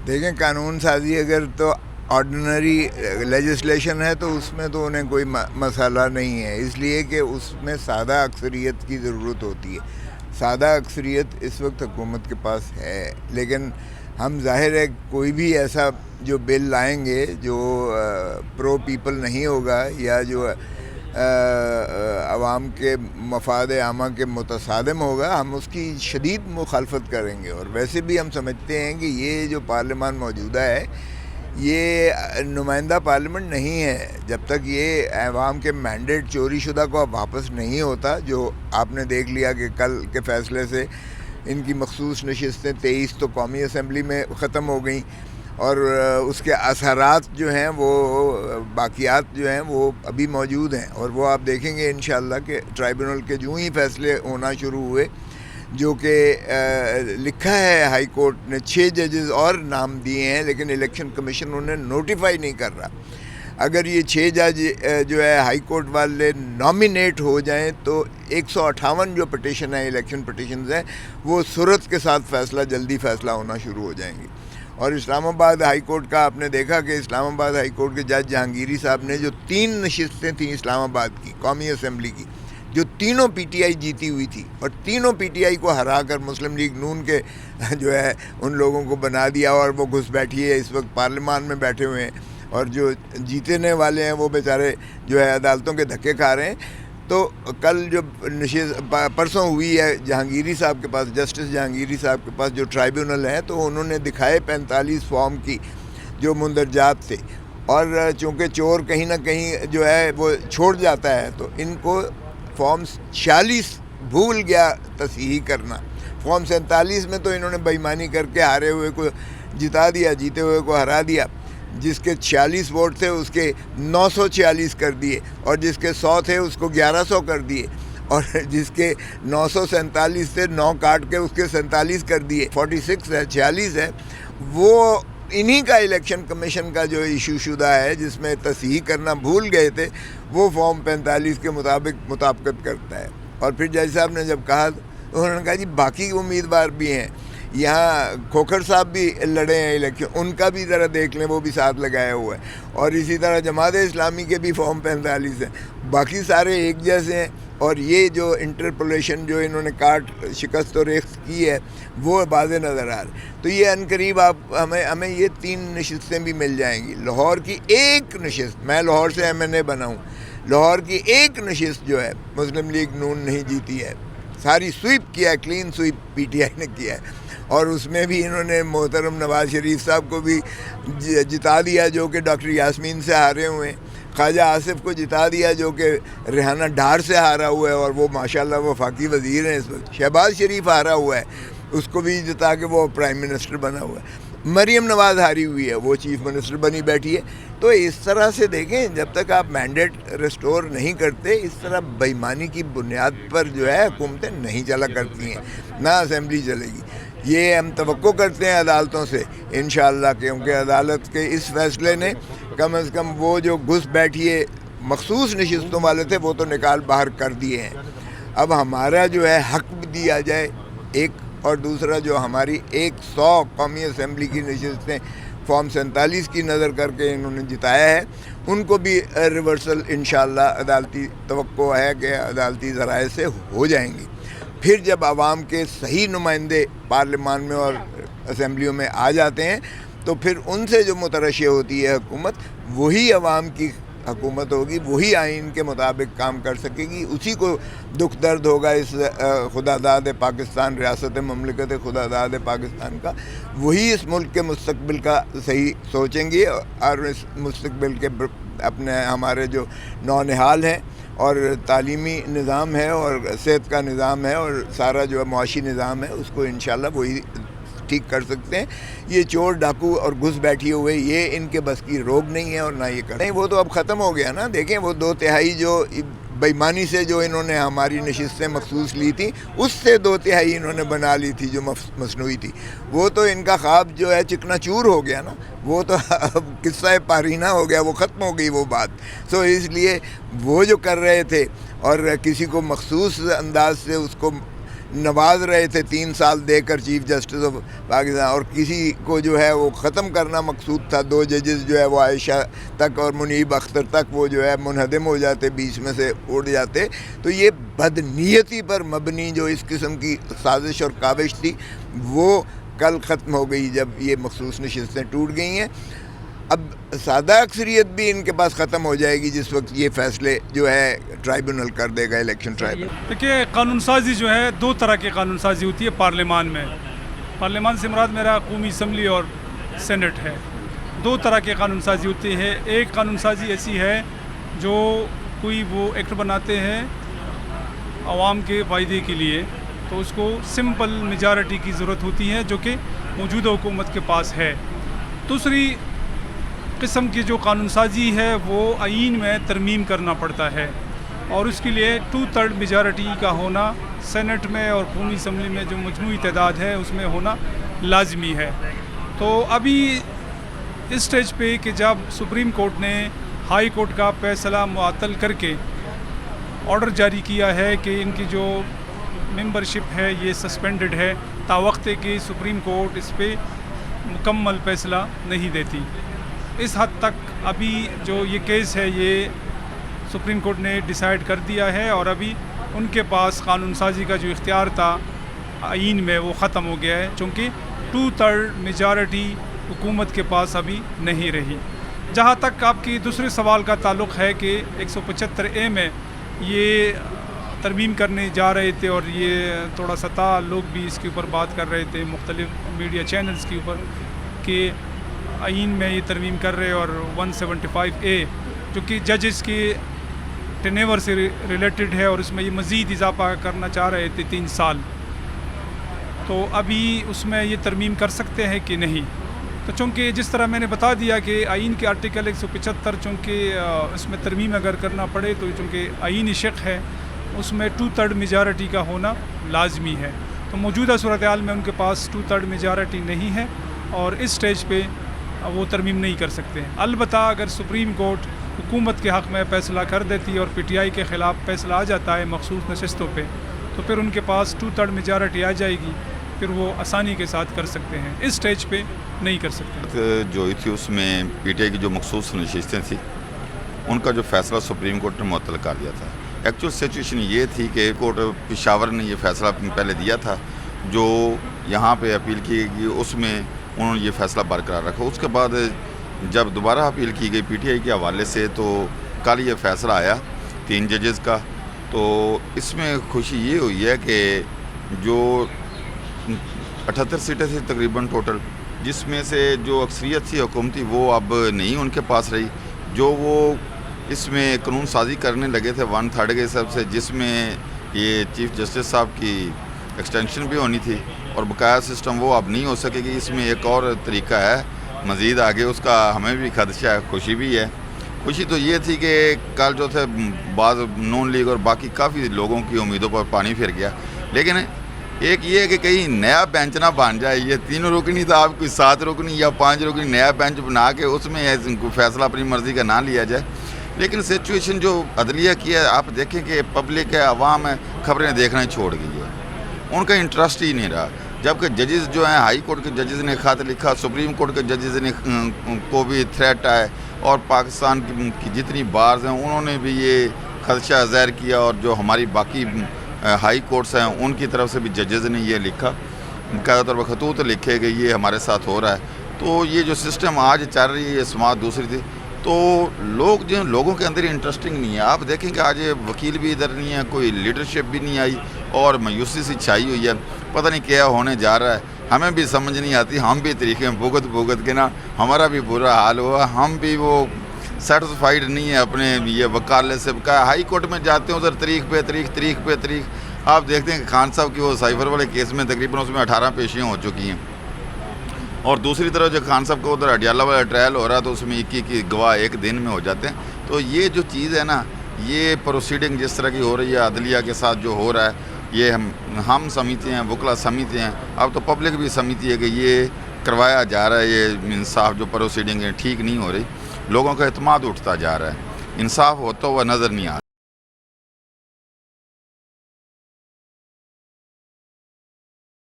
دیکھیں قانون سازی اگر تو آرڈنری لیجسلیشن ہے تو اس میں تو انہیں کوئی مسئلہ نہیں ہے، اس لیے کہ اس میں سادہ اکثریت کی ضرورت ہوتی ہے. سادہ اکثریت اس وقت حکومت کے پاس ہے، لیکن ہم ظاہر ہے کوئی بھی ایسا جو بل لائیں گے جو پرو پیپل نہیں ہوگا یا جو عوام کے مفاد عامہ کے متصادم ہوگا، ہم اس کی شدید مخالفت کریں گے. اور ویسے بھی ہم سمجھتے ہیں کہ یہ جو پارلیمان موجودہ ہے یہ نمائندہ پارلیمنٹ نہیں ہے. جب تک یہ عوام کے مینڈیٹ چوری شدہ کو واپس نہیں ہوتا، جو آپ نے دیکھ لیا کہ کل کے فیصلے سے ان کی مخصوص نشستیں 23 تو قومی اسمبلی میں ختم ہو گئیں، اور اس کے اثرات جو ہیں وہ باقیات جو ہیں وہ ابھی موجود ہیں. اور وہ آپ دیکھیں گے انشاءاللہ کہ ٹرائبونل کے جو ہی فیصلے ہونا شروع ہوئے، جو کہ لکھا ہے ہائی کورٹ نے 6 ججز اور نام دیے ہیں، لیکن الیکشن کمیشن انہیں نوٹیفائی نہیں کر رہا. اگر یہ 6 جج جو ہے ہائی کورٹ والے نامینیٹ ہو جائیں تو 158 جو پٹیشن ہیں الیکشن پٹیشنز ہیں وہ صورت کے ساتھ جلدی فیصلہ ہونا شروع ہو جائیں گی. اور اسلام آباد ہائی کورٹ کا آپ نے دیکھا کہ اسلام آباد ہائی کورٹ کے جج جہانگیری صاحب نے جو 3 نشستیں تھیں اسلام آباد کی قومی اسمبلی کی، جو تینوں پی ٹی آئی جیتی ہوئی تھی، اور تینوں پی ٹی آئی کو ہرا کر مسلم لیگ نون کے جو ہے ان لوگوں کو بنا دیا، اور وہ گھس بیٹھی ہے اس وقت پارلیمان میں بیٹھے ہوئے ہیں، اور جو جیتنے والے ہیں وہ بیچارے جو ہے عدالتوں کے دھکے کھا رہے ہیں. تو کل جو پرسوں ہوئی ہے جہانگیری صاحب کے پاس، جسٹس جہانگیری صاحب کے پاس جو ٹرائبیونل ہے، تو انہوں نے دکھائے 45 فارم کی جو مندرجات تھے. اور چونکہ چور کہیں نہ کہیں جو ہے وہ چھوڑ جاتا ہے، تو ان کو فارم 46 بھول گیا تصحیح کرنا. فارم 47 میں تو انہوں نے بے ایمانی کر کے ہارے ہوئے کو جتا دیا، جیتے ہوئے کو ہرا دیا. جس کے 46 ووٹ تھے اس کے 946 کر دیے، اور جس کے 100 تھے اس کو 1100 کر دیے، اور جس کے 947 تھے 9 کاٹ کے اس کے 47 کر دیے. 46 ہے، 46 ہے، وہ انہی کا الیکشن کمیشن کا جو ایشو شدہ ہے جس میں تصحیح کرنا بھول گئے تھے، وہ فارم 45 کے مطابق مطابقت کرتا ہے. اور پھر جج صاحب نے جب کہا، انہوں نے کہا جی باقی امیدوار بھی ہیں، یہاں کھوکھر صاحب بھی لڑے ہیں الیکشن، ان کا بھی ذرا دیکھ لیں، وہ بھی ساتھ لگایا ہوا ہے. اور اسی طرح جماعت اسلامی کے بھی فارم 45 ہیں، باقی سارے ایک جیسے ہیں. اور یہ جو انٹرپولیشن جو انہوں نے کاٹ شکست و ریخت کی ہے وہ واضح نظر آ رہا ہے. تو یہ عنقریب ہمیں یہ 3 نشستیں بھی مل جائیں گی. لاہور کی ایک نشست، میں لاہور سے ایم این اے بنا ہوں، لاہور کی ایک نشست جو ہے مسلم لیگ نون نہیں جیتی ہے، ساری سویپ کیا ہے، clean sweep P T I نے کیا ہے. اور اس میں بھی انہوں نے محترم نواز شریف صاحب کو بھی جتا دیا جو کہ ڈاکٹر یاسمین سے ہارے ہوئے ہیں، خواجہ آصف کو جتا دیا جو کہ ریحانہ ڈھار سے ہارا ہوا ہے، اور وہ ماشاءاللہ وفاقی وزیر ہیں اس وقت. شہباز شریف ہارا ہوا ہے، اس کو بھی جتا کے وہ پرائم منسٹر بنا ہوا ہے. مریم نواز ہاری ہوئی ہے، وہ چیف منسٹر بنی بیٹھی ہے. تو اس طرح سے دیکھیں، جب تک آپ مینڈیٹ ریسٹور نہیں کرتے، اس طرح بے ایمانی کی بنیاد پر جو ہے حکومتیں نہیں چلا کرتی ہیں، نہ اسمبلی چلے گی. یہ ہم توقع کرتے ہیں عدالتوں سے انشاءاللہ، کیونکہ عدالت کے اس فیصلے نے کم از کم وہ جو گھس بیٹھیے مخصوص نشستوں والے تھے وہ تو نکال باہر کر دیے ہیں. اب ہمارا جو ہے حق بھی دیا جائے ایک، اور دوسرا جو ہماری 100 قومی اسمبلی کی نشستیں فارم 47 کی نظر کر کے انہوں نے جتایا ہے، ان کو بھی ریورسل انشاءاللہ عدالتی توقع ہے کہ عدالتی ذرائع سے ہو جائیں گی. پھر جب عوام کے صحیح نمائندے پارلیمان میں اور اسمبلیوں میں آ جاتے ہیں تو پھر ان سے جو مترشح ہوتی ہے حکومت، وہی عوام کی حکومت ہوگی، وہی آئین کے مطابق کام کر سکے گی. اسی کو دکھ درد ہوگا اس خدا داد پاکستان، ریاست مملکت خدا داد پاکستان کا. وہی اس ملک کے مستقبل کا صحیح سوچیں گے، اور اس مستقبل کے اپنے ہمارے جو نونہال ہیں اور تعلیمی نظام ہے اور صحت کا نظام ہے اور سارا جو ہے معاشی نظام ہے، اس کو انشاءاللہ وہی ٹھیک کر سکتے ہیں. یہ چور ڈاکو اور گھس بیٹھے ہوئے یہ ان کے بس کی روگ نہیں ہے، اور نہ یہ کریں. وہ تو اب ختم ہو گیا نا. دیکھیں وہ 2/3 جو بے ایمانی سے جو انہوں نے ہماری نشستیں مخصوص لی تھیں، اس سے 2/3 انہوں نے بنا لی تھی جو مصنوعی تھی. وہ تو ان کا خواب جو ہے چکنا چور ہو گیا نا، وہ تو اب قصہ پارینہ ہو گیا، وہ ختم ہو گئی وہ بات. سو اس لیے وہ جو کر رہے تھے اور کسی کو مخصوص انداز سے اس کو نواز رہے تھے 3 سال دے کر چیف جسٹس آف پاکستان، اور کسی کو جو ہے وہ ختم کرنا مقصود تھا. 2 ججز جو ہے وہ عائشہ تک اور منیب اختر تک وہ جو ہے منہدم ہو جاتے، بیچ میں سے اڑ جاتے. تو یہ بدنیتی پر مبنی جو اس قسم کی سازش اور کاوش تھی وہ کل ختم ہو گئی جب یہ مخصوص نشستیں ٹوٹ گئی ہیں. اب سادہ اکثریت بھی ان کے پاس ختم ہو جائے گی جس وقت یہ فیصلے جو ہے ٹرائبونل کر دے گا، الیکشن ٹرائبونل. دیکھیے قانون سازی جو ہے 2 طرح کی قانون سازی ہوتی ہے پارلیمان میں. پارلیمان سے مراد میرا قومی اسمبلی اور سینٹ ہے. 2 طرح کی قانون سازی ہوتی ہے. ایک قانون سازی ایسی ہے جو کوئی وہ ایکٹ بناتے ہیں عوام کے فائدے کے لیے، تو اس کو سمپل میجارٹی کی ضرورت ہوتی ہے جو کہ موجودہ حکومت کے پاس ہے. دوسری قسم کی جو قانون سازی ہے وہ آئین میں ترمیم کرنا پڑتا ہے، اور اس کے لیے 2/3 میجارٹی کا ہونا سینٹ میں اور قومی اسمبلی میں جو مجموعی تعداد ہے اس میں ہونا لازمی ہے. تو ابھی اس اسٹیج پہ کہ جب سپریم کورٹ نے ہائی کورٹ کا فیصلہ معطل کر کے آرڈر جاری کیا ہے کہ ان کی جو ممبرشپ ہے یہ سسپینڈڈ ہے تاوقت کہ سپریم کورٹ اس پہ مکمل فیصلہ نہیں دیتی. اس حد تک ابھی جو یہ کیس ہے یہ سپریم کورٹ نے ڈیسائیڈ کر دیا ہے، اور ابھی ان کے پاس قانون سازی کا جو اختیار تھا آئین میں وہ ختم ہو گیا ہے، چونکہ 2/3 میجارٹی حکومت کے پاس ابھی نہیں رہی. جہاں تک آپ کی دوسرے سوال کا تعلق ہے کہ 175A میں یہ ترمیم کرنے جا رہے تھے، اور یہ تھوڑا سا لوگ بھی اس کے اوپر بات کر رہے تھے مختلف میڈیا چینلز کے اوپر کہ آئین میں یہ ترمیم کر رہے، اور 175A جو کہ ججز کے ٹینیور سے ریلیٹڈ ہے اور اس میں یہ مزید اضافہ کرنا چاہ رہے تھے 3 سال. تو ابھی اس میں یہ ترمیم کر سکتے ہیں کہ نہیں. تو چونکہ جس طرح میں نے بتا دیا کہ آئین کے آرٹیکل 175 چونکہ اس میں ترمیم اگر کرنا پڑے تو چونکہ آئینی شق ہے اس میں 2/3 میجارٹی کا ہونا لازمی ہے. تو موجودہ صورتحال میں ان کے پاس 2/3 میجارٹی نہیں ہے اور اس سٹیج پہ وہ ترمیم نہیں کر سکتے ہیں. البتہ اگر سپریم کورٹ حکومت کے حق میں فیصلہ کر دیتی ہے اور پی ٹی آئی کے خلاف فیصلہ آ جاتا ہے مخصوص نشستوں پہ تو پھر ان کے پاس 2/3 میجارٹی آ جائے گی، پھر وہ آسانی کے ساتھ کر سکتے ہیں. اس سٹیج پہ نہیں کر سکتے. جو تھی اس میں پی ٹی آئی کی جو مخصوص نشستیں تھیں ان کا جو فیصلہ سپریم کورٹ نے معطل کر دیا تھا. ایکچوئل سچویشن یہ تھی کہ کورٹ پشاور نے یہ فیصلہ پہلے دیا تھا، جو یہاں پہ اپیل کی گئی اس میں انہوں نے یہ فیصلہ برقرار رکھا. اس کے بعد جب دوبارہ اپیل کی گئی پی ٹی آئی کے حوالے سے تو کل یہ فیصلہ آیا 3 ججز کا. تو اس میں خوشی یہ ہوئی ہے کہ جو 78 سیٹیں تھیں تقریباً ٹوٹل، جس میں سے جو اکثریت تھی حکومتی وہ اب نہیں ان کے پاس رہی. جو وہ اس میں قانون سازی کرنے لگے تھے 1/3 کے حساب سے، جس میں یہ چیف جسٹس صاحب کی ایکسٹینشن بھی ہونی تھی اور بقایا سسٹم وہ اب نہیں ہو سکے گی. اس میں ایک اور طریقہ ہے مزید آگے، اس کا ہمیں بھی خدشہ ہے، خوشی بھی ہے. خوشی تو یہ تھی کہ کل جو تھے بعض نون لیگ اور باقی کافی لوگوں کی امیدوں پر پانی پھر گیا. لیکن ایک یہ ہے کہ کہیں نیا بینچ نہ بن جائے. یہ 3 رکنی تھا، آپ کوئی 7 رکنی یا 5 رکنی نیا بینچ بنا کے اس میں فیصلہ اپنی مرضی کا نہ لیا جائے. لیکن سچویشن جو عدلیہ کی ہے آپ دیکھیں کہ پبلک ہے، عوام ہے، خبریں دیکھنا ہی چھوڑ گئی ہے، ان کا انٹرسٹ ہی نہیں رہا. جبکہ ججز جو ہیں ہائی کورٹ کے ججز نے خط لکھا، سپریم کورٹ کے ججز نے کو بھی تھریٹ آئے، اور پاکستان کی جتنی بارز ہیں انہوں نے بھی یہ خدشہ ظاہر کیا، اور جو ہماری باقی ہائی کورٹس ہیں ان کی طرف سے بھی ججز نے یہ لکھا، باقاعدہ طور پر خطوط لکھے کہ یہ ہمارے ساتھ ہو رہا ہے. تو یہ جو سسٹم آج چل رہی ہے یہ سماعت دوسری تھی. تو لوگوں کے اندر انٹرسٹنگ نہیں ہے. آپ دیکھیں کہ آج وکیل بھی ادھر نہیں ہے، کوئی لیڈرشپ بھی نہیں آئی، اور مایوسی سی چھائی ہوئی ہے. پتہ نہیں کیا ہونے جا رہا ہے، ہمیں بھی سمجھ نہیں آتی. ہم بھی طریقے میں بھگت کے نا ہمارا بھی برا حال ہوا، ہم بھی وہ سیٹسفائیڈ نہیں ہے اپنے یہ وکالت سے. ہائی کورٹ میں جاتے ہیں ادھر تاریخ پہ تاریخ. آپ دیکھتے ہیں کہ خان صاحب کی وہ سائفر والے کیس میں تقریباً اس میں 18 پیشیاں ہو چکی ہیں، اور دوسری طرف جو خان صاحب کو ادھر اڈیالہ والا ٹرائل ہو رہا ہے تو اس میں 21 گواہ ایک دن میں ہو جاتے ہیں. تو یہ جو چیز ہے نا، یہ پروسیڈنگ جس طرح کی ہو رہی ہے عدلیہ کے ساتھ جو ہو رہا ہے، یہ ہم سمجھتے ہیں، وکلا سمجھتے ہیں، اب تو پبلک بھی سمجھتی ہے کہ یہ کروایا جا رہا ہے، یہ انصاف جو پروسیڈنگ ہے ٹھیک نہیں ہو رہی. لوگوں کا اعتماد اٹھتا جا رہا ہے، انصاف ہوتا ہوا نظر نہیں آ رہا.